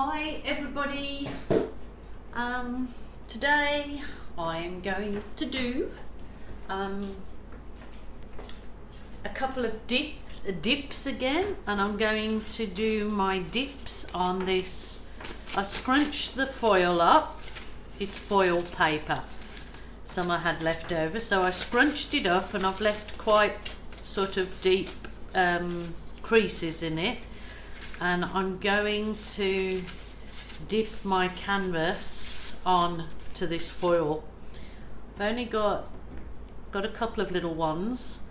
Hi everybody, today I am going to do a couple of dips again, and I'm going to do my dips on this. I've scrunched the foil up, it's foil paper, some I had left over, so I scrunched it up and I've left quite sort of deep creases in it. And I'm going to dip my canvas on to this foil. I've only got a couple of little ones.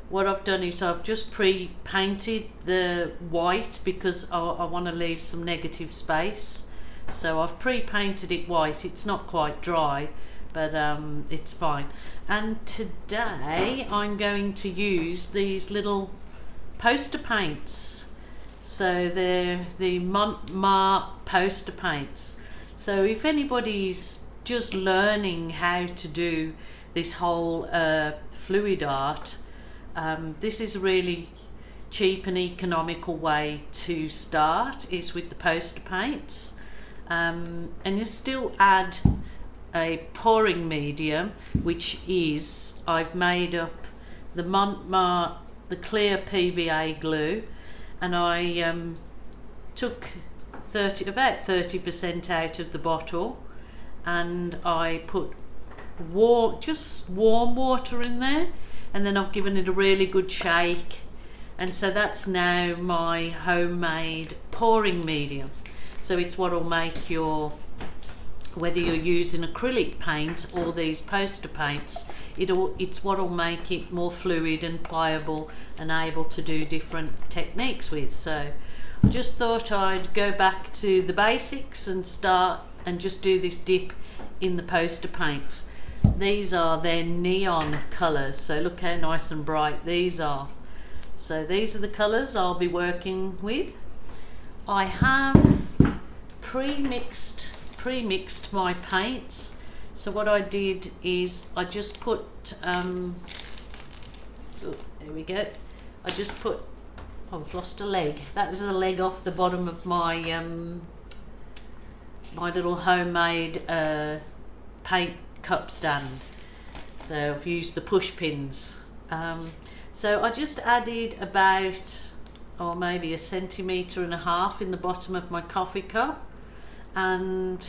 What I've done is I've just pre-painted the white because I want to leave some negative space. So I've pre-painted it white. It's not quite dry, but it's fine. And today I'm going to use these little poster paints. So they're the Montmartre poster paints. So if anybody's just learning how to do this whole fluid art, this is a really cheap and economical way to start, is with the poster paints. And you still add a pouring medium, which is, I've made up the Montmartre, the clear PVA glue, and I took about 30% out of the bottle, and I put just warm water in there, and then I've given it a really good shake, and so that's now my homemade pouring medium. So it's what will make your, whether you're using acrylic paint or these poster paints, it's what will make it more fluid and pliable and able to do different techniques with. So I just thought I'd go back to the basics and start and just do this dip in the poster paints. These are their neon colours, so look how nice and bright these are. So these are the colours I'll be working with. I have pre-mixed my paints. So what I did is I just put there we go, I just put, oh, I've lost a leg. That's the leg off the bottom of my my little homemade paint cup stand. So I've used the push pins. So I just added about, or maybe 1.5 centimeters in the bottom of my coffee cup, and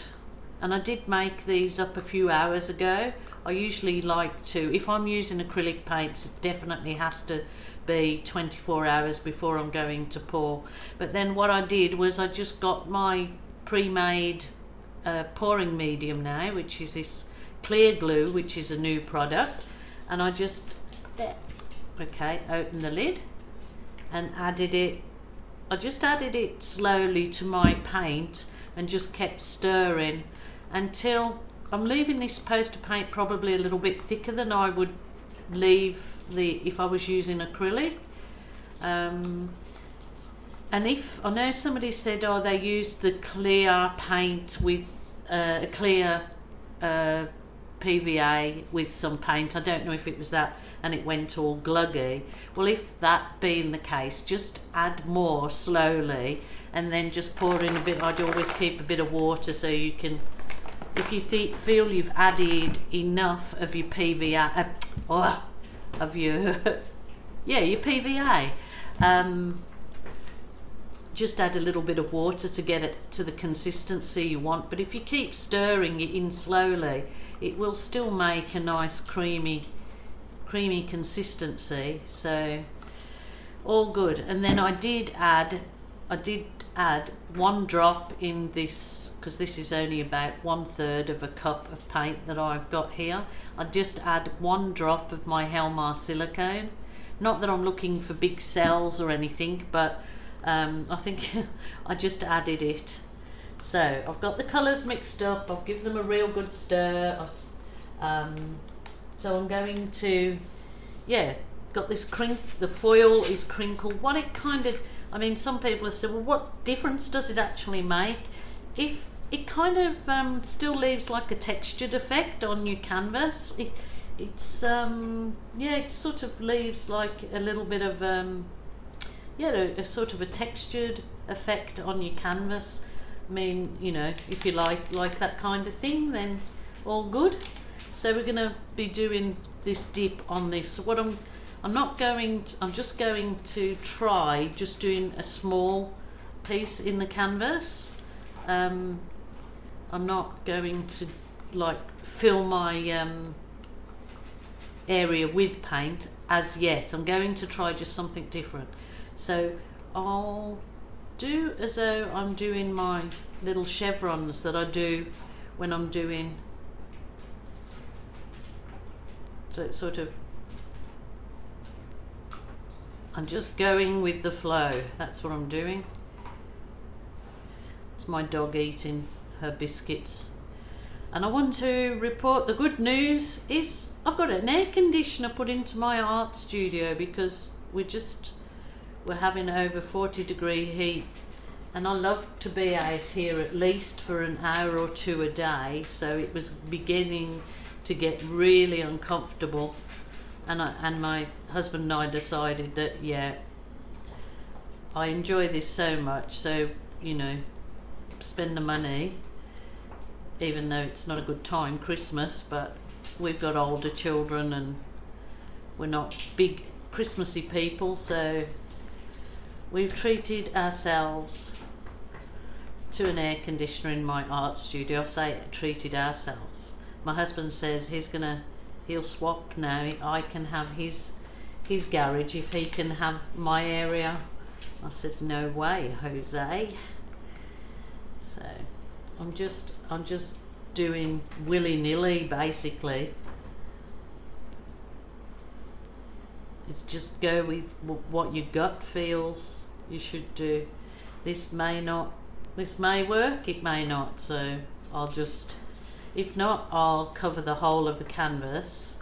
I did make these up a few hours ago. I usually like to, if I'm using acrylic paints, it definitely has to be 24 hours before I'm going to pour. But then what I did was I just got my pre-made pouring medium now, which is this clear glue, which is a new product, and I just open the lid and added it. I just added it slowly to my paint and just kept stirring until I'm leaving this poster paint probably a little bit thicker than I would leave if I was using acrylic. And if I know somebody said, oh, they used the clear paint with a clear PVA with some paint. I don't know if it was that and it went all gluggy. Well, if that being the case, just add more slowly and then just pour in a bit. I'd always keep a bit of water so you can, if you feel you've added enough of your PVA, your PVA, just add a little bit of water to get it to the consistency you want. But if you keep stirring it in slowly, it will still make a nice creamy consistency. So all good. And then I did add 1 drop in this, because this is only about 1/3 of a cup of paint that I've got here. I just add 1 drop of my Helmar silicone. Not that I'm looking for big cells or anything, but I think I just added it. So I've got the colours mixed up, I'll give them a real good stir. So I'm going to, got this the foil is crinkled. What it kind of, I mean, some people have said, well, what difference does it actually make? If it kind of still leaves like a textured effect on your canvas, it sort of leaves like a little bit of a sort of a textured effect on your canvas. I mean, you know, if you like that kind of thing, then all good. So we're gonna be doing this dip on this. So what I'm just going to try just doing a small piece in the canvas. I'm not going to like fill my area with paint as yet. I'm going to try just something different. So I'll do as though I'm doing my little chevrons that I do when I'm doing, so it's sort of, I'm just going with the flow. That's what I'm doing. It's my dog eating her biscuits. And I want to report the good news is I've got an air conditioner put into my art studio because we're having over 40-degree heat, and I love to be out here at least for an hour or two a day, so it was beginning to get really uncomfortable, and my husband and I decided that, yeah, I enjoy this so much, so, you know, spend the money, even though it's not a good time, Christmas, but we've got older children and we're not big Christmassy people, so we've treated ourselves to an air conditioner in my art studio. I say treated ourselves. My husband says he'll swap now. I can have his garage if he can have my area. I said, no way, Jose. So I'm just doing willy-nilly basically. It's just go with what your gut feels you should do. This may work, it may not, so I'll just, if not, I'll cover the whole of the canvas,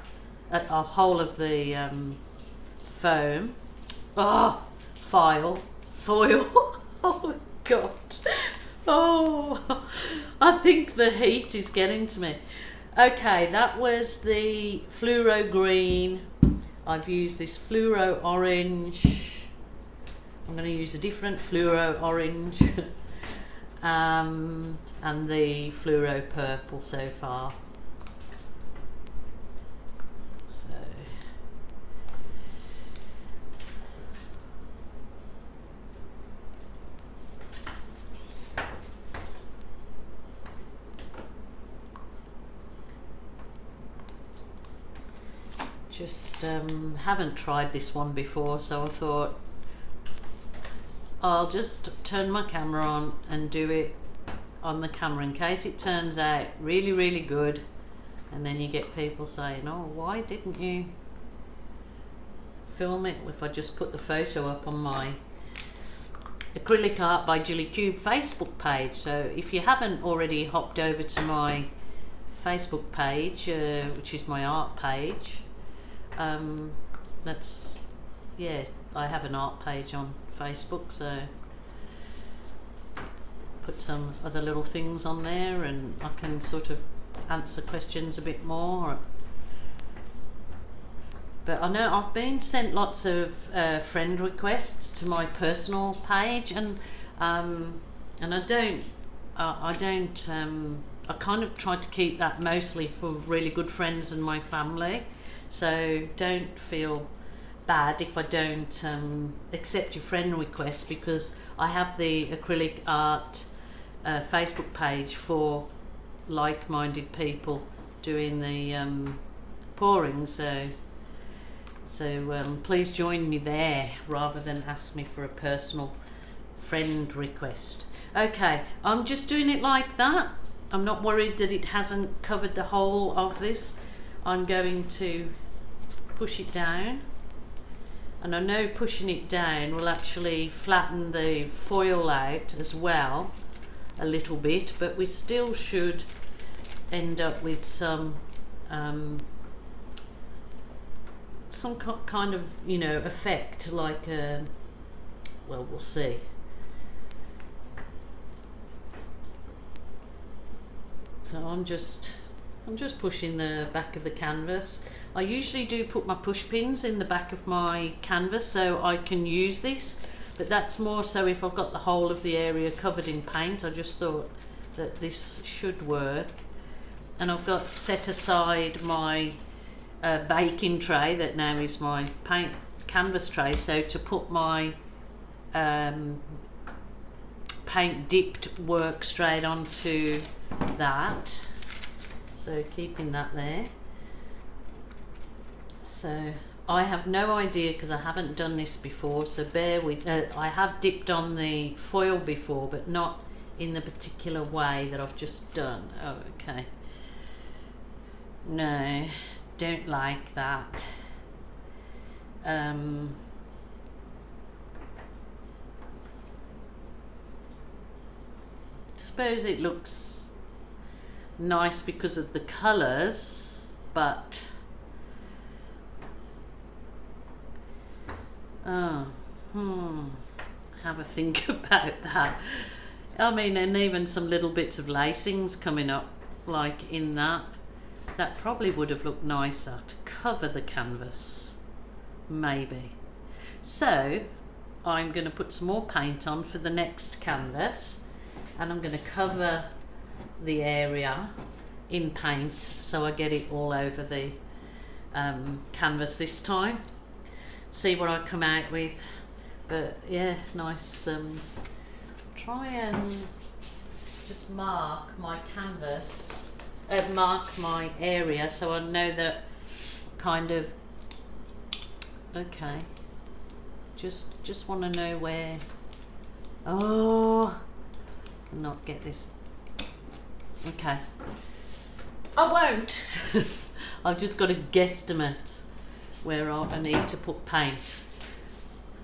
a whole of the foam, foil, oh my god, oh, I think the heat is getting to me. Okay, that was the fluoro green. I've used this fluoro orange. I'm going to use a different fluoro orange and the fluoro purple so far. So just haven't tried this one before, so I thought I'll just turn my camera on and do it on the camera in case it turns out really, really good, and then you get people saying, oh, why didn't you film it? If I just put the photo up on my Acrylic Art by Gilly Kube Facebook page. So if you haven't already hopped over to my Facebook page, which is my art page, I have an art page on Facebook, so put some other little things on there and I can sort of answer questions a bit more. But I know I've been sent lots of friend requests to my personal page, and I kind of try to keep that mostly for really good friends and my family. So don't feel bad if I don't accept your friend request, because I have the Acrylic Art Facebook page for like-minded people doing the pouring. So please join me there rather than ask me for a personal friend request. Okay, I'm just doing it like that. I'm not worried that it hasn't covered the whole of this. I'm going to push it down, and I know pushing it down will actually flatten the foil out as well a little bit, but we still should end up with some kind of, you know, effect, like well, we'll see. So I'm just pushing the back of the canvas. I usually do put my push pins in the back of my canvas so I can use this, but that's more so if I've got the whole of the area covered in paint. I just thought that this should work. And I've got set aside my baking tray that now is my paint canvas tray, so to put my paint dipped work straight onto that, so keeping that there. So I have no idea because I haven't done this before, so bear with. I have dipped on the foil before, but not in the particular way that I've just done. Oh, okay. No, don't like that. Suppose it looks nice because of the colours, but have a think about that. I mean, and even some little bits of lacings coming up like in that probably would have looked nicer to cover the canvas, maybe. So I'm going to put some more paint on for the next canvas, and I'm going to cover the area in paint so I get it all over the canvas this time. See what I come out with. But yeah, nice. Try and just mark my canvas, mark my area so I know that kind of, okay, just want to know where. Oh, cannot get this. Okay, I won't. I've just got a guesstimate where I need to put paint.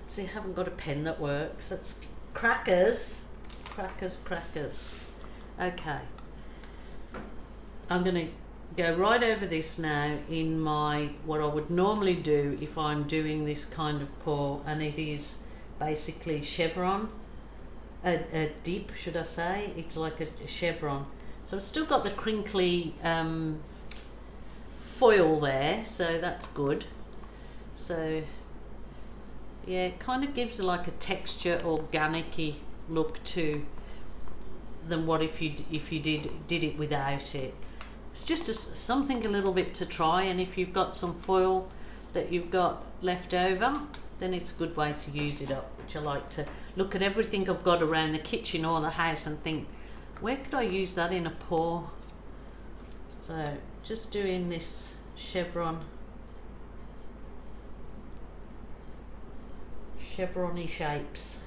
See, I haven't got a pen that works. That's crackers. Okay, I'm gonna go right over this now in my, what I would normally do if I'm doing this kind of pour, and it is basically chevron, a dip should I say. It's like a chevron. So I've still got the crinkly foil there, so that's good. So yeah, it kind of gives like a texture, organic-y look to than what if you did it without it. It's just something a little bit to try, and if you've got some foil that you've got left over, then it's a good way to use it up, which I like to look at everything I've got around the kitchen or the house and think, where could I use that in a pour? So just doing this chevron-y shapes.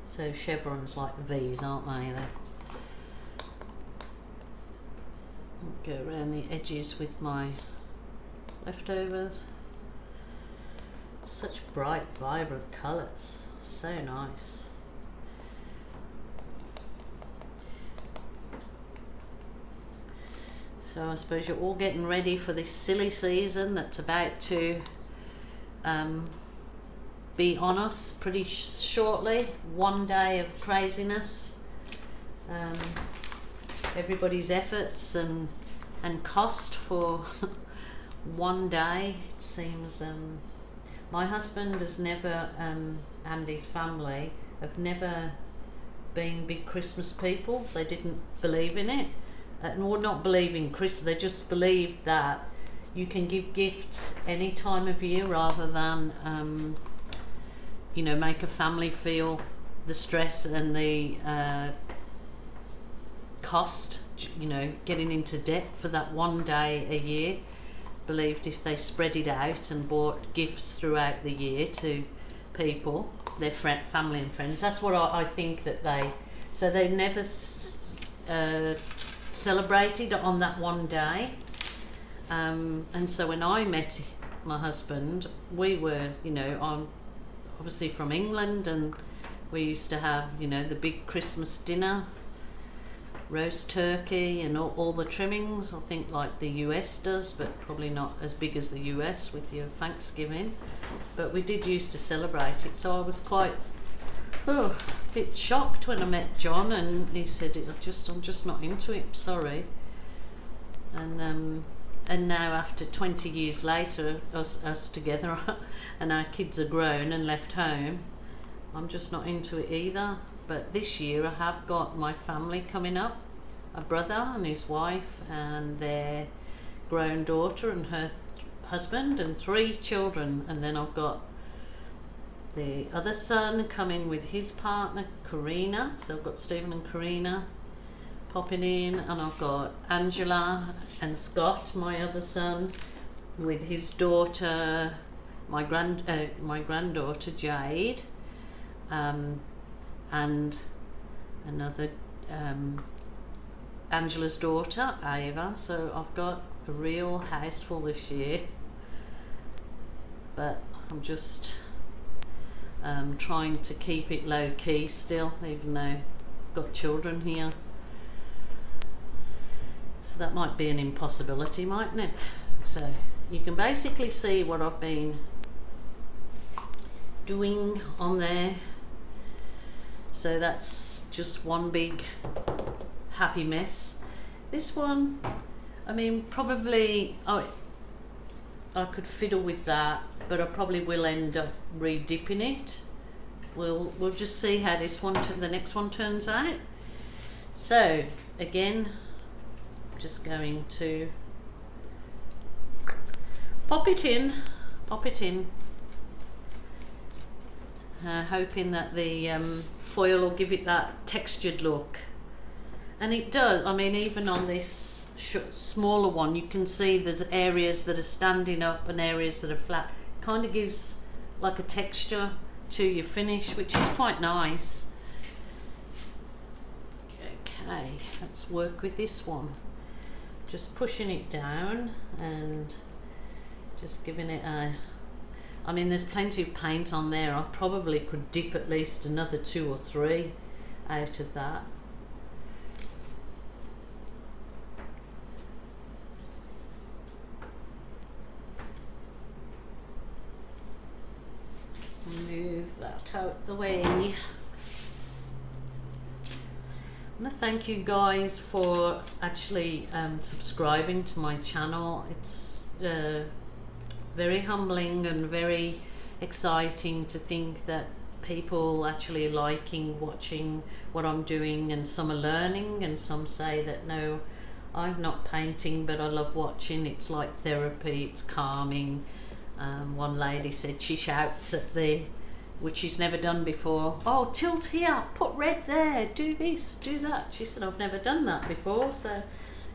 So chevrons like V's, aren't they? Go around the edges with my leftovers. Such bright, vibrant colours. So nice. So I suppose you're all getting ready for this silly season that's about to be on us pretty shortly. One day of craziness. Everybody's efforts and cost for one day, it seems. My husband has never, and his family have never been big Christmas people. They didn't believe in it, or not believe in Christmas. They just believed that you can give gifts any time of year rather than you know, make a family feel the stress and the cost, you know, getting into debt for that one day a year. Believed if they spread it out and bought gifts throughout the year to people, their family and friends, that's what I think that so they never celebrated on that one day. And so when I met my husband, we were, you know, I'm obviously from England, and we used to have, you know, the big Christmas dinner, roast turkey and all the trimmings, I think like the US does, but probably not as big as the US with your Thanksgiving. But we did used to celebrate it, so I was quite a bit shocked when I met John, and he said, I'm just not into it, sorry. And and now after 20 years later, us together, and our kids are grown and left home, I'm just not into it either. But this year I have got my family coming up, a brother and his wife and their grown daughter and her husband and 3 children, and then I've got the other son coming with his partner Karina, so I've got Stephen and Karina popping in, and I've got Angela and Scott, my other son, with his daughter, my granddaughter Jade, and another Angela's daughter Ava. So I've got a real house full this year, but I'm just trying to keep it low key still, even though I've got children here. So that might be an impossibility, mightn't it? So you can basically see what I've been doing on there. So that's just one big happy mess. This one, I mean, probably I could fiddle with that, but I probably will end up re-dipping it. We'll just see how this one, the next one turns out. So again, just going to pop it in, hoping that the foil will give it that textured look, and it does. I mean, even on this smaller one, you can see there's areas that are standing up and areas that are flat. Kind of gives like a texture to your finish, which is quite nice. Okay, let's work with this one. Just pushing it down and just giving it a, I mean, there's plenty of paint on there. I probably could dip at least another 2 or 3 out of that. Move that out the way. I want to thank you guys for actually subscribing to my channel. It's very humbling and very exciting to think that people actually liking watching what I'm doing, and some are learning and some say that no, I'm not painting but I love watching, it's like therapy, it's calming. One lady said she shouts at the, which she's never done before, oh, tilt here, put red there, do this, do that. She said, I've never done that before. So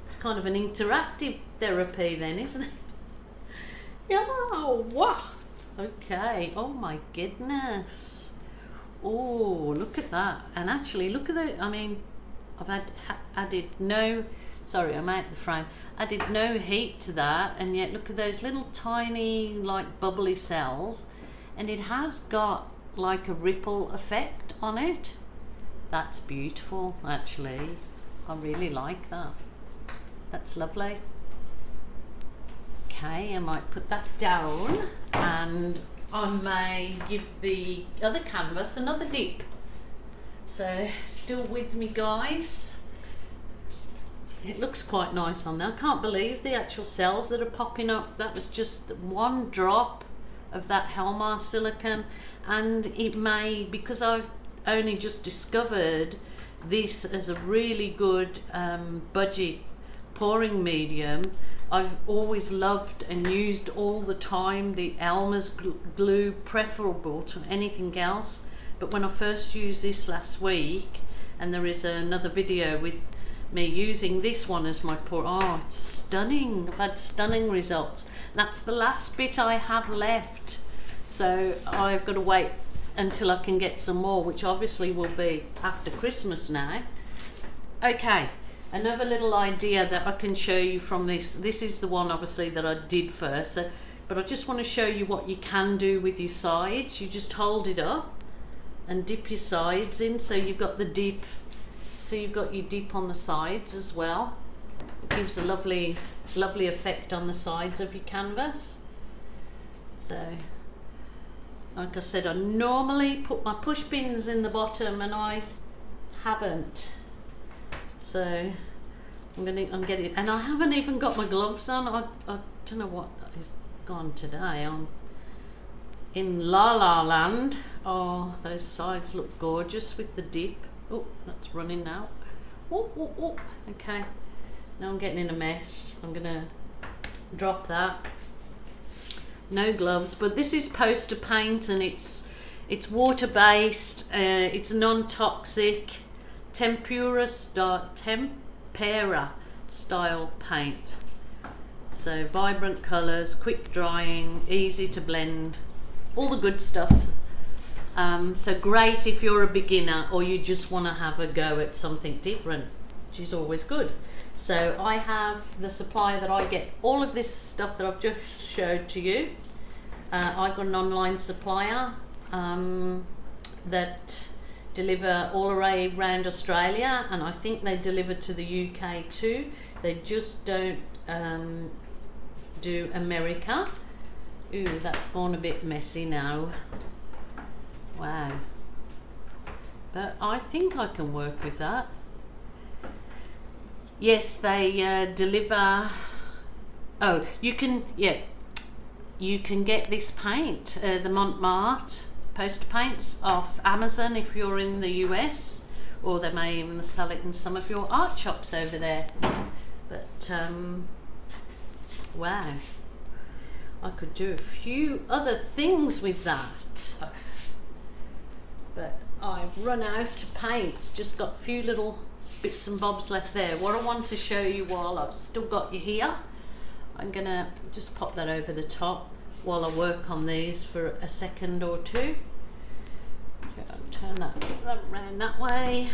it's kind of an interactive therapy then, isn't it? Yeah, wow. Okay, oh my goodness. Oh, look at that. And actually look at the, I mean, I've added no, sorry, I'm out the frame, added no heat to that, and yet look at those little tiny like bubbly cells, and it has got like a ripple effect on it. That's beautiful, actually. I really like that. That's lovely. Okay, I might put that down, and I may give the other canvas another dip. So still with me, guys. It looks quite nice on there. I can't believe the actual cells that are popping up. That was just one drop of that Helmar silicone, and it may, because I've only just discovered this as a really good budget pouring medium. I've always loved and used all the time the Elmer's glue, preferable to anything else. But when I first used this last week, and there is another video with me using this one as my pour, oh, it's stunning. I've had stunning results. That's the last bit I have left, so I've got to wait until I can get some more, which obviously will be after Christmas now. Okay, another little idea that I can show you from this. This is the one obviously that I did first, so, but I just want to show you what you can do with your sides. You just hold it up and dip your sides in, so you've got the dip. So you've got your dip on the sides as well. It gives a lovely effect on the sides of your canvas. So, like I said, I normally put my push pins in the bottom, and I haven't. So I'm getting, and I haven't even got my gloves on. I don't know what is gone today. I'm in La La Land. Oh, those sides look gorgeous with the dip. Oh, that's running now. Oh, oh, oh. Okay, now I'm getting in a mess. I'm gonna drop that. No gloves, but this is poster paint, and it's water based. It's non-toxic. Tempera style paint. So vibrant colours, quick drying, easy to blend, all the good stuff. So great if you're a beginner or you just want to have a go at something different, which is always good. So I have the supplier that I get all of this stuff that I've just showed to you. I've got an online supplier that deliver all around Australia, and I think they deliver to the UK too. They just don't do America. Ooh, that's gone a bit messy now. Wow. But I think I can work with that. Yes, they deliver. Oh, you can get this paint, the Montmartre poster paints, off Amazon if you're in the US, or they may even sell it in some of your art shops over there. But wow, I could do a few other things with that, but I've run out of paint. Just got a few little bits and bobs left there. What I want to show you while I've still got you here, I'm gonna just pop that over the top while I work on these for a second or two. Turn that around that way.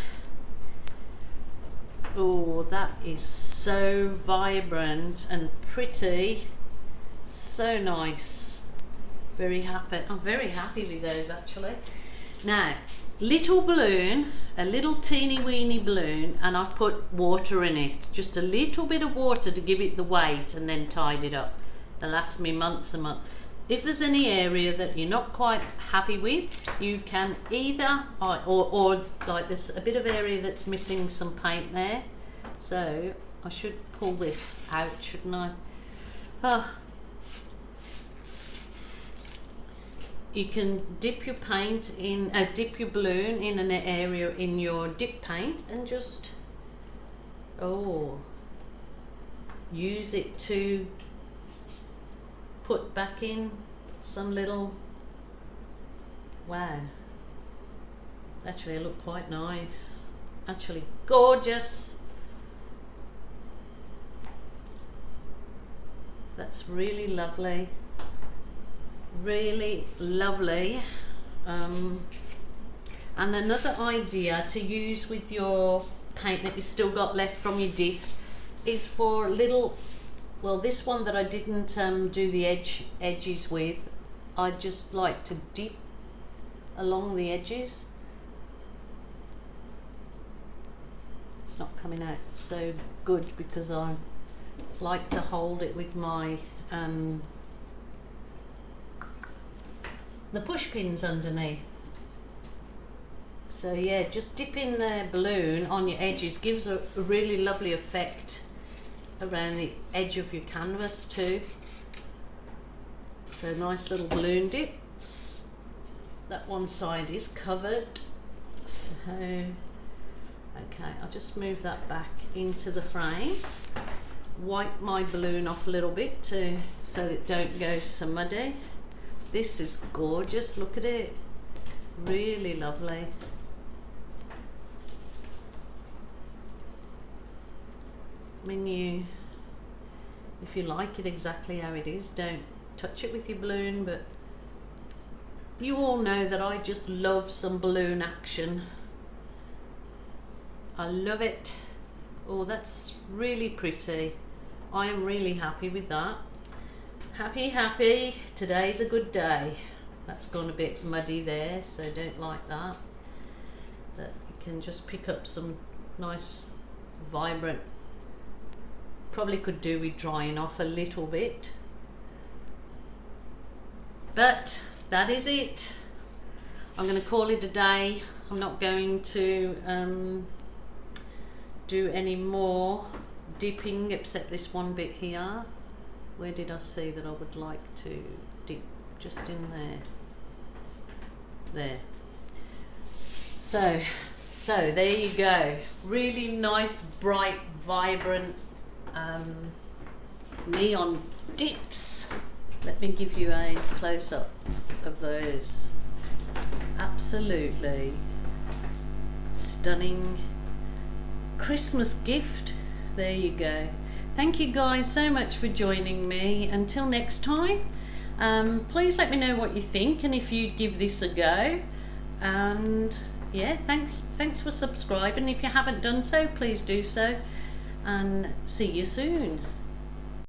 Oh, that is so vibrant and pretty. So nice. Very happy. I'm very happy with those actually. Now, little balloon, a little teeny weeny balloon, and I've put water in it. Just a little bit of water to give it the weight, and then tied it up. They'll last me months and months. If there's any area that you're not quite happy with, you can either, or like there's a bit of area that's missing some paint there. So I should pull this out, shouldn't I? Oh. You can dip your paint in, dip your balloon in an area in your dip paint and just, use it to put back in some little, wow, actually it looked quite nice, actually gorgeous. That's really lovely, really lovely. And another idea to use with your paint that you still got left from your dip is for little, well, this one that I didn't do the edges with, I just like to dip along the edges. It's not coming out so good because I like to hold it with my the push pins underneath. So yeah, just dipping the balloon on your edges gives a really lovely effect around the edge of your canvas too. So nice little balloon dips. That one side is covered. So okay, I'll just move that back into the frame. Wipe my balloon off a little bit so it don't go so muddy. This is gorgeous, look at it. Really lovely. I mean, if you like it exactly how it is, don't touch it with your balloon, but you all know that I just love some balloon action. I love it. Oh, that's really pretty. I am really happy with that. Happy. Today's a good day. That's gone a bit muddy there, so don't like that. But you can just pick up some nice, vibrant. Probably could do with drying off a little bit. But that is it. I'm going to call it a day. I'm not going to do any more dipping except this one bit here. Where did I see that I would like to dip? Just in there. There. So there you go. Really nice, bright, vibrant neon dips. Let me give you a close-up of those. Absolutely stunning Christmas gift. There you go. Thank you guys so much for joining me. Until next time, please let me know what you think and if you'd give this a go. And yeah, thanks for subscribing. If you haven't done so, please do so, and see you soon.